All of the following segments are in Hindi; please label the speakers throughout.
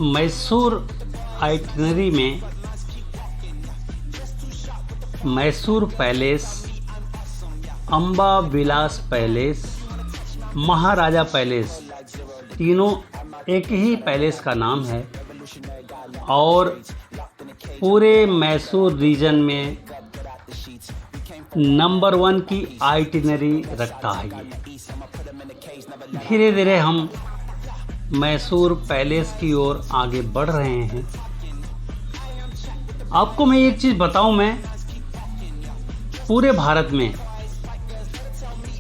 Speaker 1: मैसूर आइटिनरी में मैसूर पैलेस, अंबा विलास पैलेस, महाराजा पैलेस, तीनों एक ही पैलेस का नाम है और पूरे मैसूर रीजन में नंबर 1 की आइटिनरी रखता है ये। धीरे धीरे हम मैसूर पैलेस की ओर आगे बढ़ रहे हैं। आपको मैं एक चीज़ बताऊं, मैं पूरे भारत में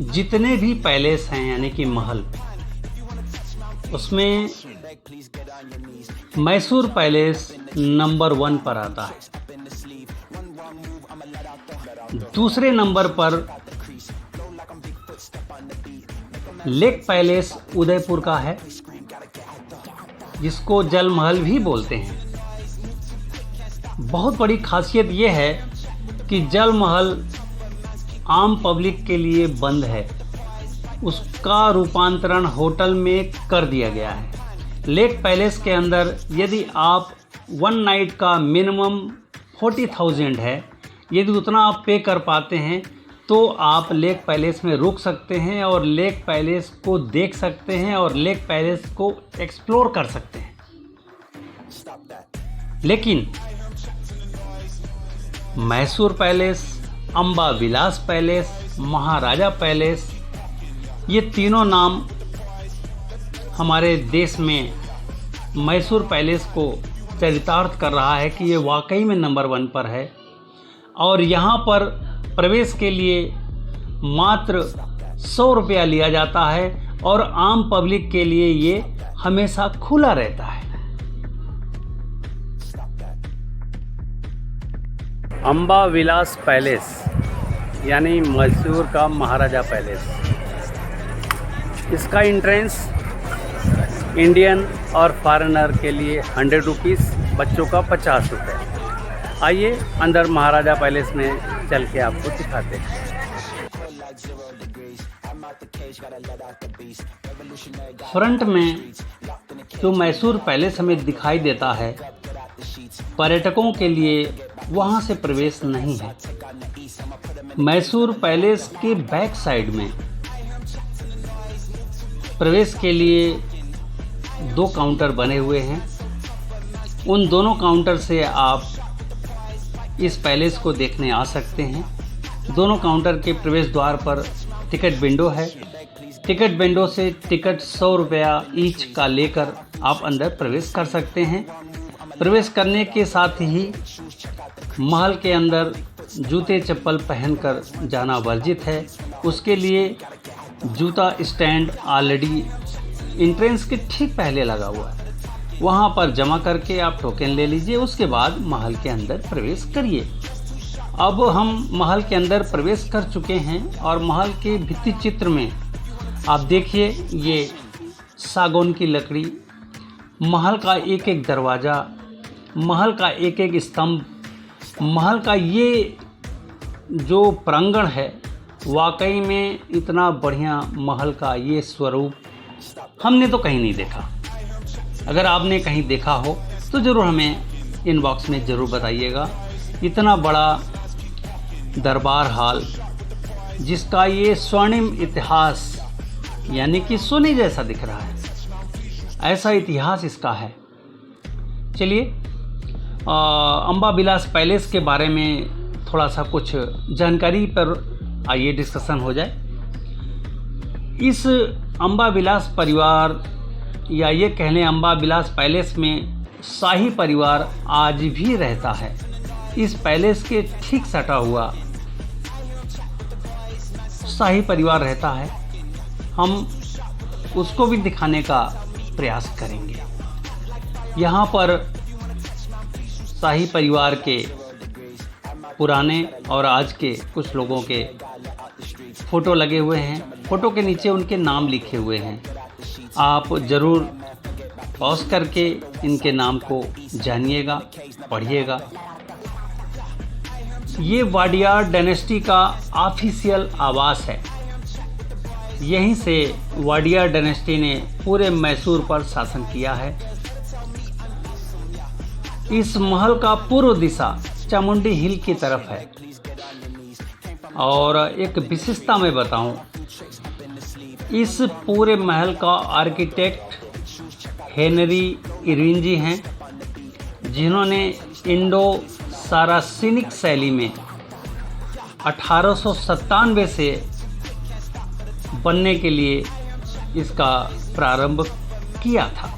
Speaker 1: जितने भी पैलेस हैं यानी कि महल, उसमें मैसूर पैलेस नंबर 1 पर आता है। दूसरे नंबर पर लेक पैलेस उदयपुर का है, जिसको जल महल भी बोलते हैं। बहुत बड़ी खासियत यह है कि जल महल आम पब्लिक के लिए बंद है, उसका रूपांतरण होटल में कर दिया गया है। लेक पैलेस के अंदर यदि आप 1 नाइट का मिनिमम 40,000 है, यदि उतना आप पे कर पाते हैं तो आप लेक पैलेस में रुक सकते हैं और लेक पैलेस को देख सकते हैं और लेक पैलेस को एक्सप्लोर कर सकते हैं। लेकिन मैसूर पैलेस, अंबा विलास पैलेस, महाराजा पैलेस, ये तीनों नाम हमारे देश में मैसूर पैलेस को चरितार्थ कर रहा है कि ये वाकई में नंबर 1 पर है। और यहाँ पर प्रवेश के लिए मात्र 100 रुपया लिया जाता है और आम पब्लिक के लिए ये हमेशा खुला रहता है। अंबा विलास पैलेस यानी मैसूर का महाराजा पैलेस, इसका एंट्रेंस इंडियन और फॉरेनर के लिए 100 रुपीज़, बच्चों का 50 रुपये। आइए अंदर महाराजा पैलेस में चल के आपको दिखाते हैं। फ्रंट में जो मैसूर पैलेस हमें दिखाई देता है, पर्यटकों के लिए वहां से प्रवेश नहीं है। मैसूर पैलेस के बैक साइड में प्रवेश के लिए 2 काउंटर बने हुए हैं। उन दोनों काउंटर से आप इस पैलेस को देखने आ सकते हैं। दोनों काउंटर के प्रवेश द्वार पर टिकट विंडो है। टिकट विंडो से टिकट 100 रुपया ईच का लेकर आप अंदर प्रवेश कर सकते हैं। प्रवेश करने के साथ ही महल के अंदर जूते चप्पल पहनकर जाना वर्जित है। उसके लिए जूता स्टैंड ऑलरेडी एंट्रेंस के ठीक पहले लगा हुआ है, वहाँ पर जमा करके आप टोकन ले लीजिए। उसके बाद महल के अंदर प्रवेश करिए। अब हम महल के अंदर प्रवेश कर चुके हैं और महल के भित्ति चित्र में आप देखिए, ये सागौन की लकड़ी, महल का एक एक दरवाज़ा, महल का एक एक स्तंभ, महल का ये जो प्रांगण है, वाकई में इतना बढ़िया महल का ये स्वरूप हमने तो कहीं नहीं देखा। अगर आपने कहीं देखा हो तो ज़रूर हमें इनबॉक्स में ज़रूर बताइएगा। इतना बड़ा दरबार हॉल, जिसका ये स्वर्णिम इतिहास यानी कि सोने जैसा दिख रहा है, ऐसा इतिहास इसका है। चलिए अंबा विलास पैलेस के बारे में थोड़ा सा कुछ जानकारी पर आइए डिस्कशन हो जाए। इस अंबा विलास परिवार या ये कह लें अंबा विलास पैलेस में शाही परिवार आज भी रहता है। इस पैलेस के ठीक सटा हुआ शाही परिवार रहता है। हम उसको भी दिखाने का प्रयास करेंगे। यहाँ पर शाही परिवार के पुराने और आज के कुछ लोगों के फ़ोटो लगे हुए हैं। फ़ोटो के नीचे उनके नाम लिखे हुए हैं। आप ज़रूर पॉज करके इनके नाम को जानिएगा, पढ़िएगा। ये वाडियार डायनेस्टी का ऑफिशियल आवास है। यहीं से वाडिया डायनेस्टी ने पूरे मैसूर पर शासन किया है। इस महल का पूर्व दिशा चामुंडी हिल की तरफ है। और एक विशेषता मैं बताऊं, इस पूरे महल का आर्किटेक्ट हेनरी इरविन जी हैं, जिन्होंने इंडो सारासीनिक शैली में 1897 से बनने के लिए इसका प्रारंभ किया था।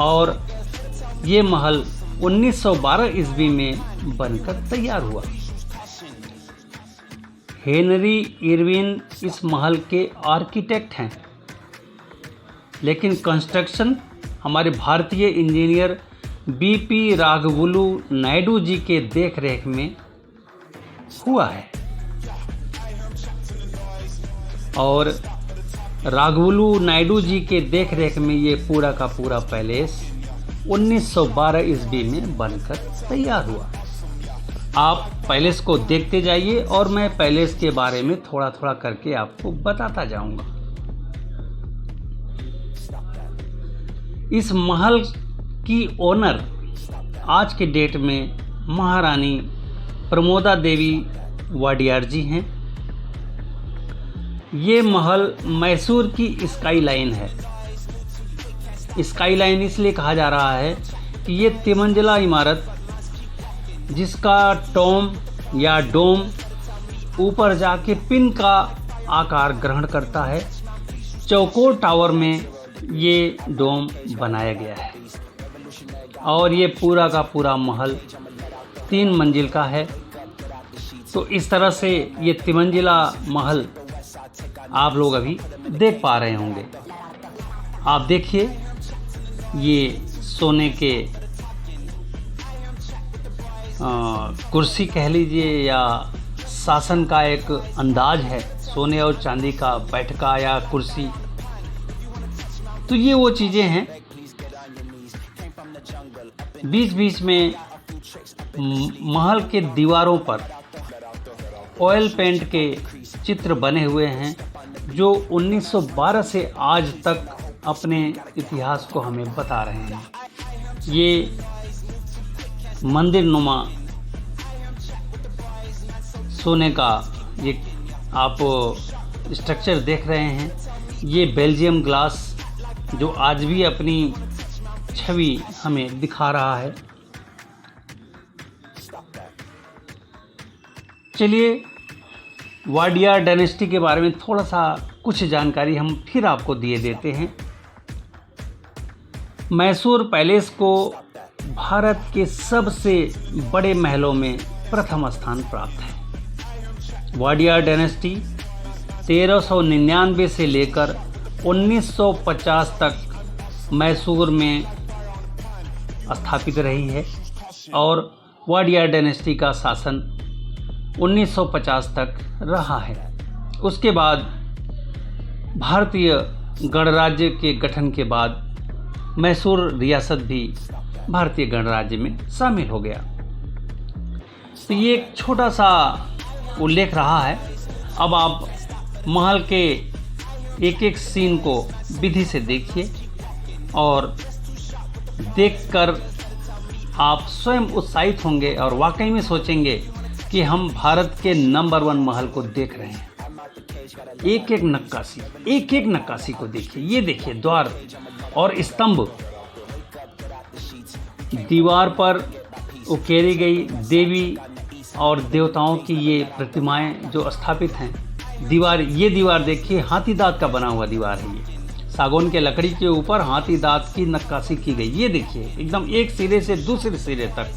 Speaker 1: और ये महल 1912 ईस्वी में बनकर तैयार हुआ। हेनरी इरविन इस महल के आर्किटेक्ट हैं, लेकिन कंस्ट्रक्शन हमारे भारतीय इंजीनियर बीपी राघवुलु नायडू जी के देखरेख में हुआ है। और राघवुलु नायडू जी के देखरेख में ये पूरा का पूरा पैलेस 1912 ईस्वी में बनकर तैयार हुआ। आप पैलेस को देखते जाइए और मैं पैलेस के बारे में थोड़ा थोड़ा करके आपको बताता जाऊंगा। इस महल की ओनर आज के डेट में महारानी प्रमोदा देवी वाडियार जी हैं। ये महल मैसूर की स्काई लाइन है। स्काई लाइन इसलिए कहा जा रहा है कि ये तिमंजिला इमारत, जिसका टॉम या डोम ऊपर जाके पिन का आकार ग्रहण करता है, चौकोर टावर में ये डोम बनाया गया है। और ये पूरा का पूरा महल 3 मंजिल का है। तो इस तरह से ये तिमंजिला महल आप लोग अभी देख पा रहे होंगे। आप देखिए, ये सोने के कुर्सी कह लीजिए या शासन का एक अंदाज है, सोने और चांदी का बैठका या कुर्सी। तो ये वो चीज़ें हैं। बीच बीच में महल के दीवारों पर ऑयल पेंट के चित्र बने हुए हैं, जो 1912 से आज तक अपने इतिहास को हमें बता रहे हैं। ये मंदिर नुमा सोने का ये आप स्ट्रक्चर देख रहे हैं। ये बेल्जियम ग्लास जो आज भी अपनी छवि हमें दिखा रहा है। चलिए, वाडिया डायनेस्टी के बारे में थोड़ा सा कुछ जानकारी हम फिर आपको दिए देते हैं। मैसूर पैलेस को भारत के सबसे बड़े महलों में प्रथम स्थान प्राप्त है। वाडिया डायनेस्टी 1399 से लेकर 1950 तक मैसूर में स्थापित रही है और वाडिया डायनेस्टी का शासन 1950 तक रहा है। उसके बाद भारतीय गणराज्य के गठन के बाद मैसूर रियासत भी भारतीय गणराज्य में शामिल हो गया। तो ये एक छोटा सा उल्लेख रहा है। अब आप महल के एक एक सीन को विधि से देखिए और देखकर आप स्वयं उत्साहित होंगे और वाकई में सोचेंगे कि हम भारत के नंबर 1 महल को देख रहे हैं। एक एक नक्काशी को देखिए। ये देखिए, द्वार और स्तंभ, दीवार पर उकेरी गई देवी और देवताओं की ये प्रतिमाएं जो स्थापित हैं। ये दीवार देखिए, हाथी दांत का बना हुआ दीवार है। ये सागौन के लकड़ी के ऊपर हाथी दांत की नक्काशी की गई। ये देखिए, एकदम एक सिरे से दूसरे सिरे तक,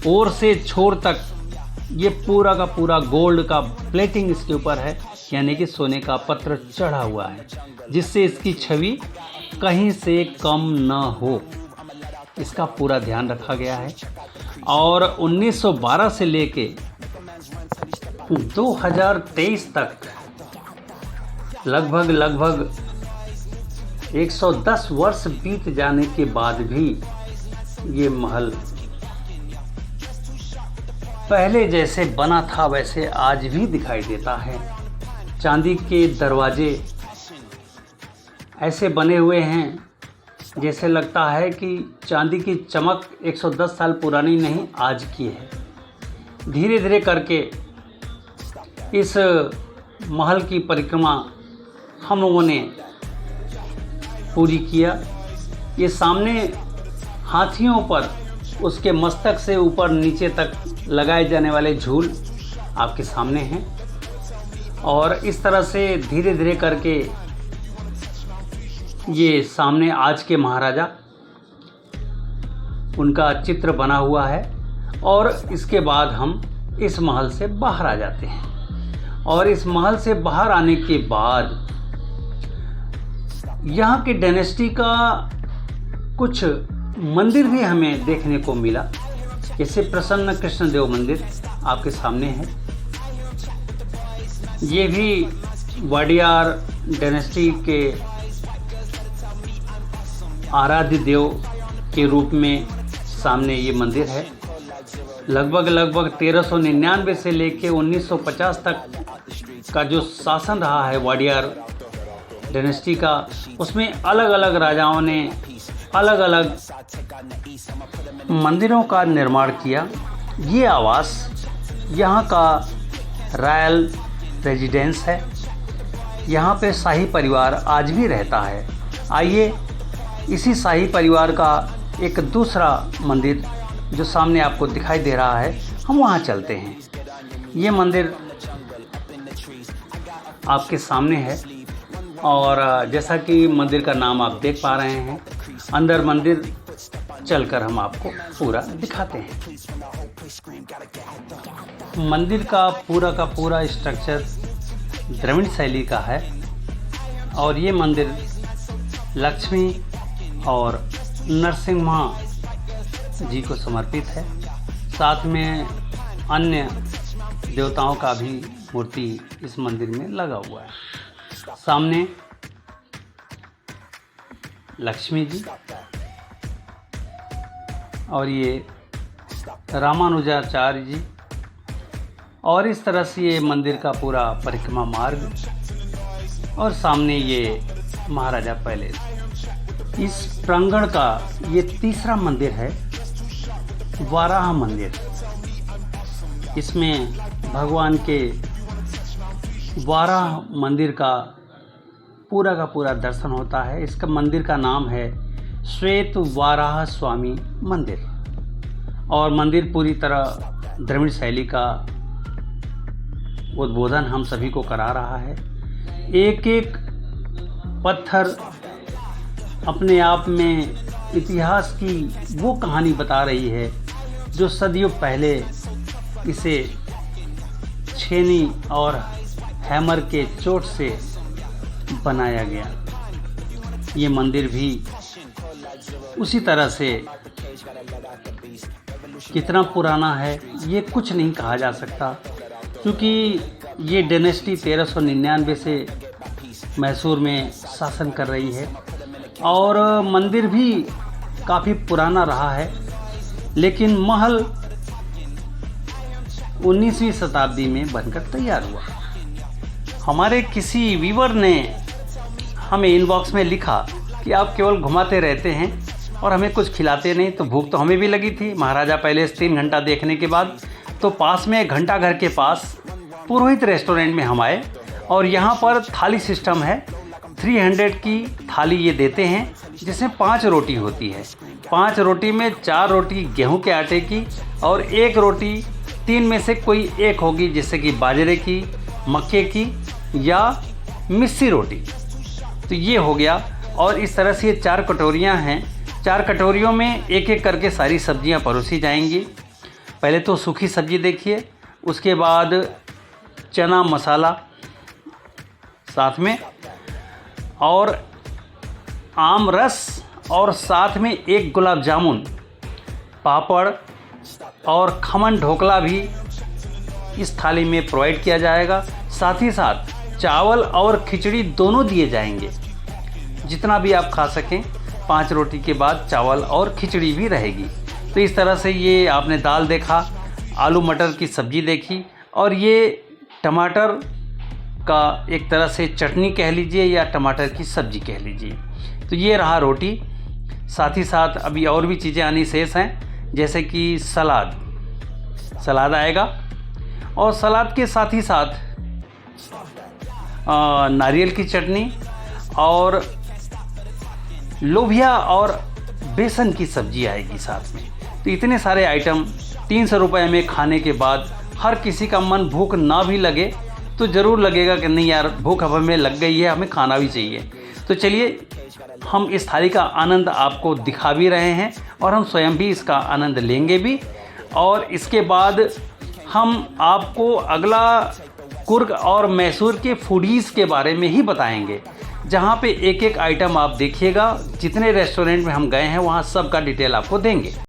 Speaker 1: ओर से छोर तक, ये पूरा का पूरा गोल्ड का प्लेटिंग इसके ऊपर है, यानी कि सोने का पत्र चढ़ा हुआ है, जिससे इसकी छवि कहीं से कम न हो, इसका पूरा ध्यान रखा गया है। और 1912 से लेके 2023 तक लगभग 110 वर्ष बीत जाने के बाद भी ये महल पहले जैसे बना था वैसे आज भी दिखाई देता है। चांदी के दरवाजे ऐसे बने हुए हैं जैसे लगता है कि चांदी की चमक 110 साल पुरानी नहीं, आज की है। धीरे धीरे करके इस महल की परिक्रमा हम लोगों ने पूरी किया। ये सामने हाथियों पर उसके मस्तक से ऊपर नीचे तक लगाए जाने वाले झूल आपके सामने हैं, और इस तरह से धीरे धीरे करके ये सामने आज के महाराजा, उनका चित्र बना हुआ है। और इसके बाद हम इस महल से बाहर आ जाते हैं, और इस महल से बाहर आने के बाद यहाँ के डायनेस्टी का कुछ मंदिर भी हमें देखने को मिला। जैसे प्रसन्न कृष्ण देव मंदिर आपके सामने है। ये भी वाडियार डायनेस्टी के आराध्य देव के रूप में सामने ये मंदिर है। लगभग 1399 से लेके 1950 तक का जो शासन रहा है वाडियार डायनेस्टी का, उसमें अलग अलग राजाओं ने अलग अलग मंदिरों का निर्माण किया। ये आवास यहाँ का रॉयल रेजिडेंस है। यहाँ पे शाही परिवार आज भी रहता है। आइए इसी शाही परिवार का एक दूसरा मंदिर जो सामने आपको दिखाई दे रहा है, हम वहाँ चलते हैं। ये मंदिर आपके सामने है, और जैसा कि मंदिर का नाम आप देख पा रहे हैं, अंदर मंदिर चलकर हम आपको पूरा दिखाते हैं। मंदिर का पूरा स्ट्रक्चर द्रविड़ शैली का है, और ये मंदिर लक्ष्मी और नरसिम्हा जी को समर्पित है। साथ में अन्य देवताओं का भी मूर्ति इस मंदिर में लगा हुआ है। सामने लक्ष्मी जी, और ये रामानुजाचार्य जी, और इस तरह से ये मंदिर का पूरा परिक्रमा मार्ग, और सामने ये महाराजा पैलेस। इस प्रांगण का ये तीसरा मंदिर है, वाराह मंदिर। इसमें भगवान के वाराह मंदिर का पूरा दर्शन होता है। इसका मंदिर का नाम है श्वेत वाराह स्वामी मंदिर, और मंदिर पूरी तरह द्रविड़ शैली का उद्बोधन हम सभी को करा रहा है। एक एक पत्थर अपने आप में इतिहास की वो कहानी बता रही है जो सदियों पहले इसे छेनी और हैमर के चोट से बनाया गया। ये मंदिर भी उसी तरह से कितना पुराना है ये कुछ नहीं कहा जा सकता, क्योंकि ये डायनेस्टी 1399 से मैसूर में शासन कर रही है, और मंदिर भी काफ़ी पुराना रहा है। लेकिन महल 19वीं शताब्दी में बनकर तैयार हुआ। हमारे किसी व्यूअर ने हमें इनबॉक्स में लिखा कि आप केवल घुमाते रहते हैं और हमें कुछ खिलाते नहीं। तो भूख तो हमें भी लगी थी। महाराजा पैलेस 3 घंटा देखने के बाद तो पास में घंटा घर के पास पुरोहित रेस्टोरेंट में हम आए, और यहाँ पर थाली सिस्टम है। 300 की थाली ये देते हैं, जिसमें 5 रोटी होती है। 5 रोटी में 4 रोटी गेहूं के आटे की, और 1 रोटी 3 में से कोई एक होगी, जैसे कि बाजरे की, मक्के की या मिस्सी रोटी। तो ये हो गया। और इस तरह से ये 4 कटोरियाँ हैं। 4 कटोरियों में एक एक करके सारी सब्जियां परोसी जाएंगी। पहले तो सूखी सब्जी देखिए, उसके बाद चना मसाला साथ में, और आम रस, और साथ में 1 गुलाब जामुन, पापड़ और खमन ढोकला भी इस थाली में प्रोवाइड किया जाएगा। साथ ही साथ चावल और खिचड़ी दोनों दिए जाएंगे, जितना भी आप खा सकें। 5 रोटी के बाद चावल और खिचड़ी भी रहेगी। तो इस तरह से ये आपने दाल देखा, आलू मटर की सब्ज़ी देखी, और ये टमाटर का एक तरह से चटनी कह लीजिए या टमाटर की सब्ज़ी कह लीजिए। तो ये रहा रोटी। साथ ही साथ अभी और भी चीज़ें आनी शेष हैं, जैसे कि सलाद आएगा, और सलाद के साथ ही साथ नारियल की चटनी और लोबिया और बेसन की सब्जी आएगी साथ में। तो इतने सारे आइटम 300 रुपये में खाने के बाद हर किसी का मन भूख ना भी लगे तो ज़रूर लगेगा कि नहीं यार, भूख अब हमें लग गई है, हमें खाना भी चाहिए। तो चलिए, हम इस थाली का आनंद आपको दिखा भी रहे हैं और हम स्वयं भी इसका आनंद लेंगे भी। और इसके बाद हम आपको अगला कुर्ग और मैसूर के फूडीज़ के बारे में ही बताएंगे, जहाँ पे एक एक आइटम आप देखिएगा। जितने रेस्टोरेंट में हम गए हैं वहाँ सब का डिटेल आपको देंगे।